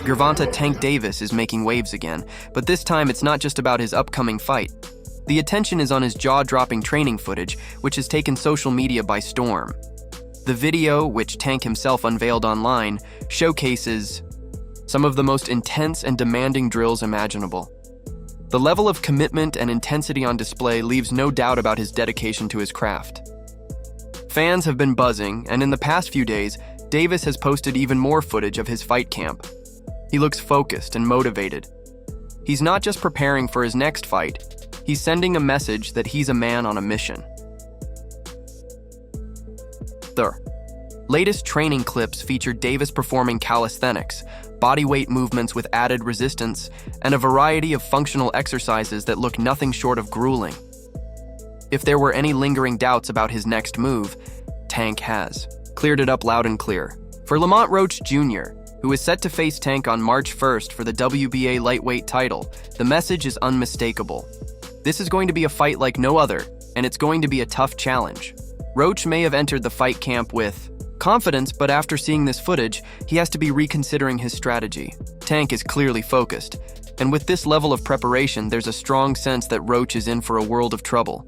Gervonta Tank Davis is making waves again, but this time it's not just about his upcoming fight. The attention is on his jaw-dropping training footage, which has taken social media by storm. The video, which Tank himself unveiled online, showcases some of the most intense and demanding drills imaginable. The level of commitment and intensity on display leaves no doubt about his dedication to his craft. Fans have been buzzing, and in the past few days, Davis has posted even more footage of his fight camp. He looks focused and motivated. He's not just preparing for his next fight, he's sending a message that he's a man on a mission. The latest training clips feature Davis performing calisthenics, bodyweight movements with added resistance, and a variety of functional exercises that look nothing short of grueling. If there were any lingering doubts about his next move, Tank has cleared it up loud and clear. For Lamont Roach Jr., who is set to face Tank on March 1st for the WBA lightweight title, the message is unmistakable. This is going to be a fight like no other, and it's going to be a tough challenge. Roach may have entered the fight camp with confidence, but after seeing this footage, he has to be reconsidering his strategy. Tank is clearly focused, and with this level of preparation, there's a strong sense that Roach is in for a world of trouble.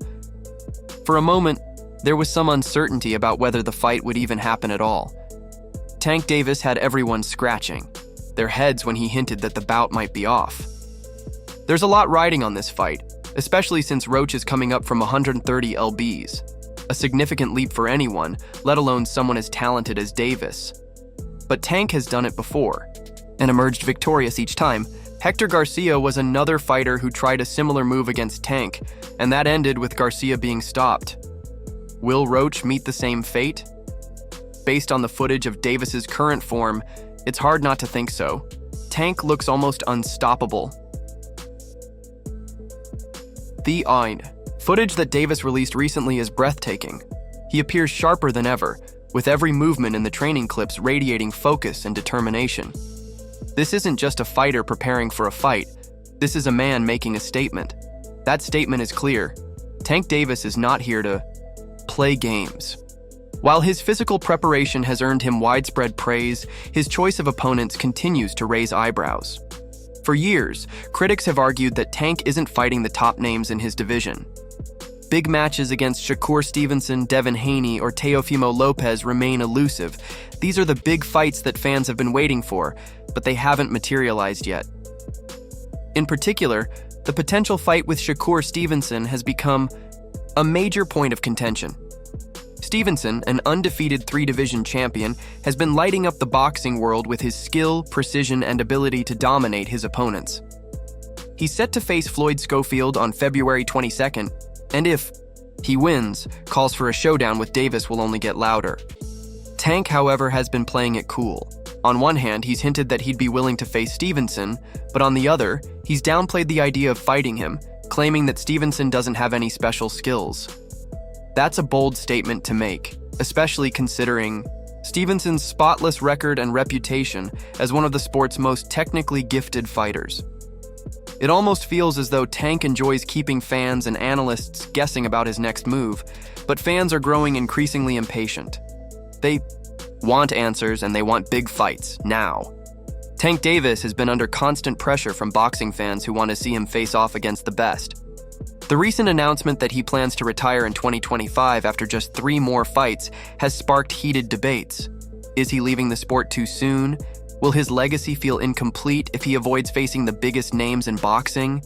For a moment, there was some uncertainty about whether the fight would even happen at all. Tank Davis had everyone scratching their heads when he hinted that the bout might be off. There's a lot riding on this fight, especially since Roach is coming up from 130 lbs, a significant leap for anyone, let alone someone as talented as Davis. But Tank has done it before, and emerged victorious each time. Hector Garcia was another fighter who tried a similar move against Tank, and that ended with Garcia being stopped. Will Roach meet the same fate? Based on the footage of Davis's current form, it's hard not to think so. Tank looks almost unstoppable. The footage that Davis released recently is breathtaking. He appears sharper than ever, with every movement in the training clips radiating focus and determination. This isn't just a fighter preparing for a fight. This is a man making a statement. That statement is clear. Tank Davis is not here to play games. While his physical preparation has earned him widespread praise, his choice of opponents continues to raise eyebrows. For years, critics have argued that Tank isn't fighting the top names in his division. Big matches against Shakur Stevenson, Devin Haney, or Teofimo Lopez remain elusive. These are the big fights that fans have been waiting for, but they haven't materialized yet. In particular, the potential fight with Shakur Stevenson has become a major point of contention. Stevenson, an undefeated three-division champion, has been lighting up the boxing world with his skill, precision, and ability to dominate his opponents. He's set to face Floyd Schofield on February 22nd, and if he wins, calls for a showdown with Davis will only get louder. Tank, however, has been playing it cool. On one hand, he's hinted that he'd be willing to face Stevenson, but on the other, he's downplayed the idea of fighting him, claiming that Stevenson doesn't have any special skills. That's a bold statement to make, especially considering Stevenson's spotless record and reputation as one of the sport's most technically gifted fighters. It almost feels as though Tank enjoys keeping fans and analysts guessing about his next move, but fans are growing increasingly impatient. They want answers and they want big fights, now. Tank Davis has been under constant pressure from boxing fans who want to see him face off against the best. The recent announcement that he plans to retire in 2025 after just 3 more fights has sparked heated debates. Is he leaving the sport too soon? Will his legacy feel incomplete if he avoids facing the biggest names in boxing?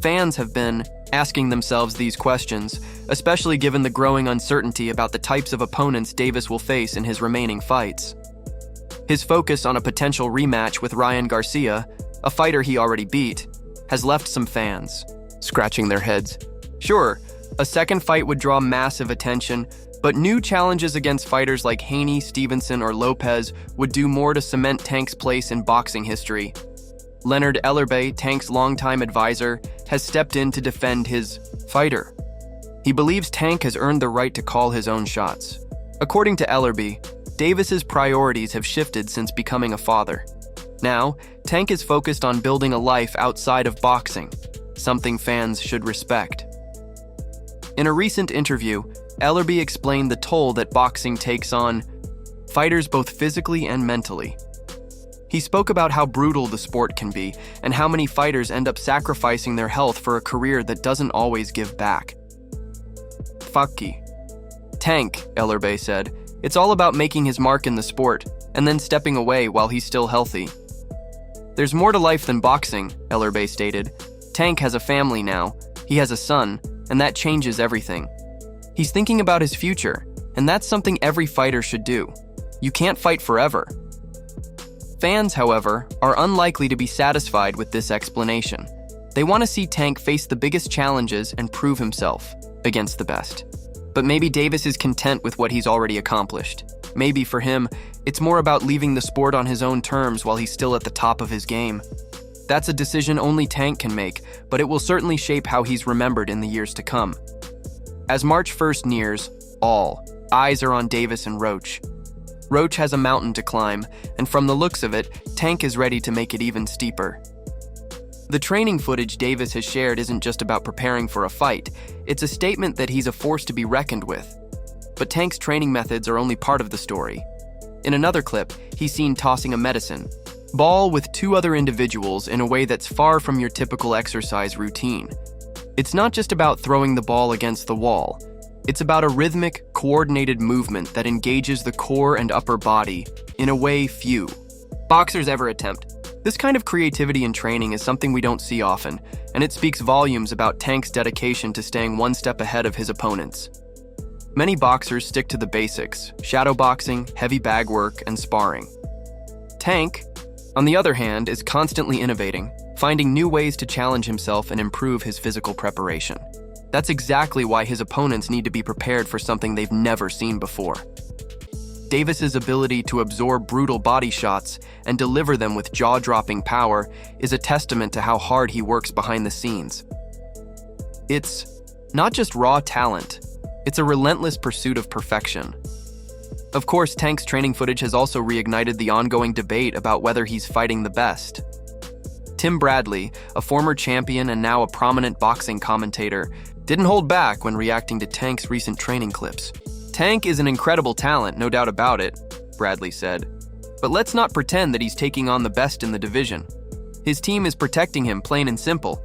Fans have been asking themselves these questions, especially given the growing uncertainty about the types of opponents Davis will face in his remaining fights. His focus on a potential rematch with Ryan Garcia, a fighter he already beat, has left some fans scratching their heads. Sure, a second fight would draw massive attention, but new challenges against fighters like Haney, Stevenson, or Lopez would do more to cement Tank's place in boxing history. Leonard Ellerbe, Tank's longtime advisor, has stepped in to defend his fighter. He believes Tank has earned the right to call his own shots. According to Ellerbe, Davis's priorities have shifted since becoming a father. Now, Tank is focused on building a life outside of boxing, something fans should respect. In a recent interview, Ellerby explained the toll that boxing takes on fighters both physically and mentally. He spoke about how brutal the sport can be and how many fighters end up sacrificing their health for a career that doesn't always give back. Fucky. Tank, Ellerby said, it's all about making his mark in the sport and then stepping away while he's still healthy. There's more to life than boxing, Ellerby stated. Tank has a family now, he has a son, and that changes everything. He's thinking about his future, and that's something every fighter should do. You can't fight forever. Fans, however, are unlikely to be satisfied with this explanation. They want to see Tank face the biggest challenges and prove himself against the best. But maybe Davis is content with what he's already accomplished. Maybe for him, it's more about leaving the sport on his own terms while he's still at the top of his game. That's a decision only Tank can make, but it will certainly shape how he's remembered in the years to come. As March 1st nears, all eyes are on Davis and Roach. Roach has a mountain to climb, and from the looks of it, Tank is ready to make it even steeper. The training footage Davis has shared isn't just about preparing for a fight, it's a statement that he's a force to be reckoned with. But Tank's training methods are only part of the story. In another clip, he's seen tossing a medicine ball with two other individuals in a way that's far from your typical exercise routine. It's not just about throwing the ball against the wall. It's about a rhythmic, coordinated movement that engages the core and upper body in a way few boxers ever attempt. This kind of creativity in training is something we don't see often, and it speaks volumes about Tank's dedication to staying one step ahead of his opponents. Many boxers stick to the basics: shadow boxing, heavy bag work, and sparring. Tank, on the other hand, is constantly innovating, finding new ways to challenge himself and improve his physical preparation. That's exactly why his opponents need to be prepared for something they've never seen before. Davis's ability to absorb brutal body shots and deliver them with jaw-dropping power is a testament to how hard he works behind the scenes. It's not just raw talent, it's a relentless pursuit of perfection. Of course, Tank's training footage has also reignited the ongoing debate about whether he's fighting the best. Tim Bradley, a former champion and now a prominent boxing commentator, didn't hold back when reacting to Tank's recent training clips. Tank is an incredible talent, no doubt about it, Bradley said. But let's not pretend that he's taking on the best in the division. His team is protecting him, plain and simple.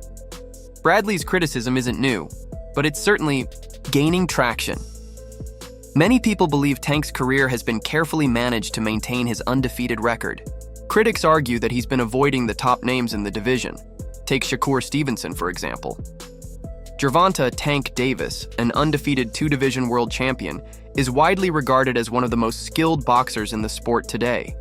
Bradley's criticism isn't new, but it's certainly gaining traction. Many people believe Tank's career has been carefully managed to maintain his undefeated record. Critics argue that he's been avoiding the top names in the division. Take Shakur Stevenson, for example. Gervonta "Tank" Davis, an undefeated two-division world champion, is widely regarded as one of the most skilled boxers in the sport today.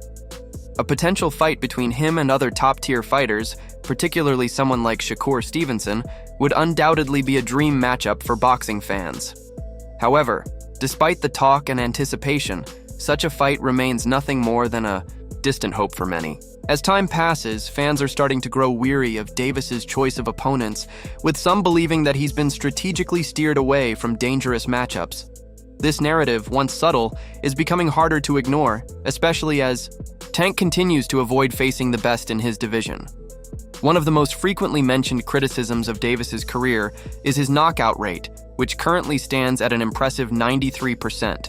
A potential fight between him and other top-tier fighters, particularly someone like Shakur Stevenson, would undoubtedly be a dream matchup for boxing fans. However, despite the talk and anticipation, such a fight remains nothing more than a distant hope for many. As time passes, fans are starting to grow weary of Davis's choice of opponents, with some believing that he's been strategically steered away from dangerous matchups. This narrative, once subtle, is becoming harder to ignore, especially as Tank continues to avoid facing the best in his division. One of the most frequently mentioned criticisms of Davis's career is his knockout rate, which currently stands at an impressive 93%.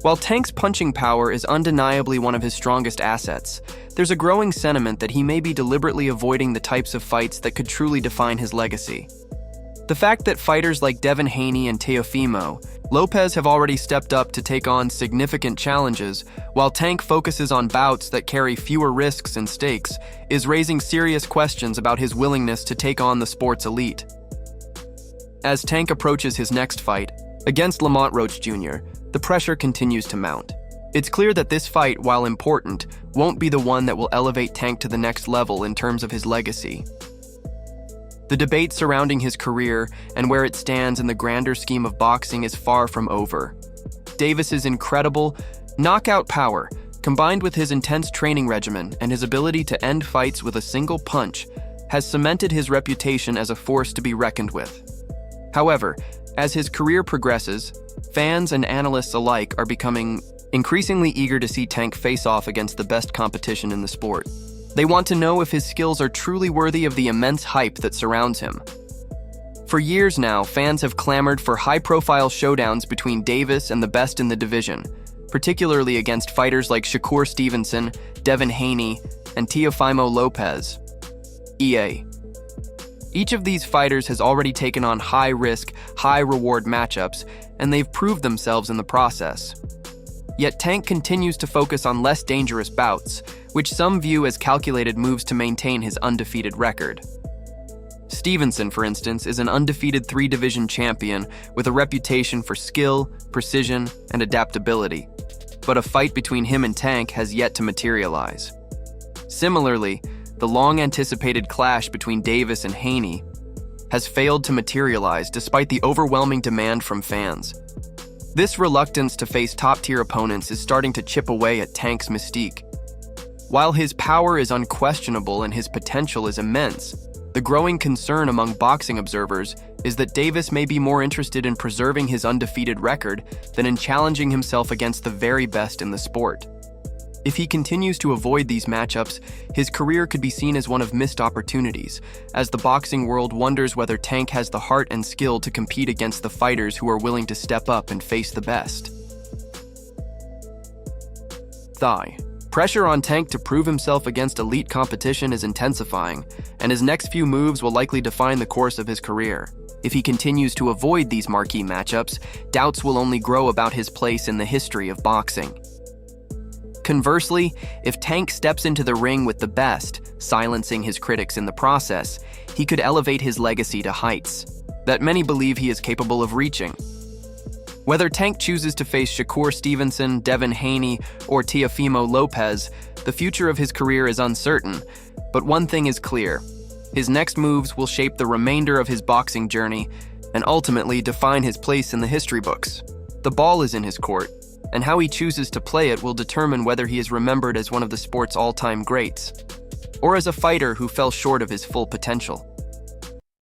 While Tank's punching power is undeniably one of his strongest assets, there's a growing sentiment that he may be deliberately avoiding the types of fights that could truly define his legacy. The fact that fighters like Devin Haney and Teofimo Lopez have already stepped up to take on significant challenges, while Tank focuses on bouts that carry fewer risks and stakes, is raising serious questions about his willingness to take on the sport's elite. As Tank approaches his next fight, against Lamont Roach Jr., the pressure continues to mount. It's clear that this fight, while important, won't be the one that will elevate Tank to the next level in terms of his legacy. The debate surrounding his career and where it stands in the grander scheme of boxing is far from over. Davis's incredible knockout power, combined with his intense training regimen and his ability to end fights with a single punch, has cemented his reputation as a force to be reckoned with. However, as his career progresses, fans and analysts alike are becoming increasingly eager to see Tank face off against the best competition in the sport. They want to know if his skills are truly worthy of the immense hype that surrounds him. For years now, fans have clamored for high-profile showdowns between Davis and the best in the division, particularly against fighters like Shakur Stevenson, Devin Haney, and Teofimo Lopez. EA. Each of these fighters has already taken on high-risk, high-reward matchups, and they've proved themselves in the process. Yet Tank continues to focus on less dangerous bouts, which some view as calculated moves to maintain his undefeated record. Stevenson, for instance, is an undefeated 3-division champion with a reputation for skill, precision, and adaptability. But a fight between him and Tank has yet to materialize. Similarly, the long-anticipated clash between Davis and Haney has failed to materialize despite the overwhelming demand from fans. This reluctance to face top-tier opponents is starting to chip away at Tank's mystique. While his power is unquestionable and his potential is immense, the growing concern among boxing observers is that Davis may be more interested in preserving his undefeated record than in challenging himself against the very best in the sport. If he continues to avoid these matchups, his career could be seen as one of missed opportunities, as the boxing world wonders whether Tank has the heart and skill to compete against the fighters who are willing to step up and face the best. Thigh. Pressure on Tank to prove himself against elite competition is intensifying, and his next few moves will likely define the course of his career. If he continues to avoid these marquee matchups, doubts will only grow about his place in the history of boxing. Conversely, if Tank steps into the ring with the best, silencing his critics in the process, he could elevate his legacy to heights that many believe he is capable of reaching. Whether Tank chooses to face Shakur Stevenson, Devin Haney, or Teofimo Lopez, the future of his career is uncertain, but one thing is clear: his next moves will shape the remainder of his boxing journey and ultimately define his place in the history books. The ball is in his court, and how he chooses to play it will determine whether he is remembered as one of the sport's all-time greats, or as a fighter who fell short of his full potential.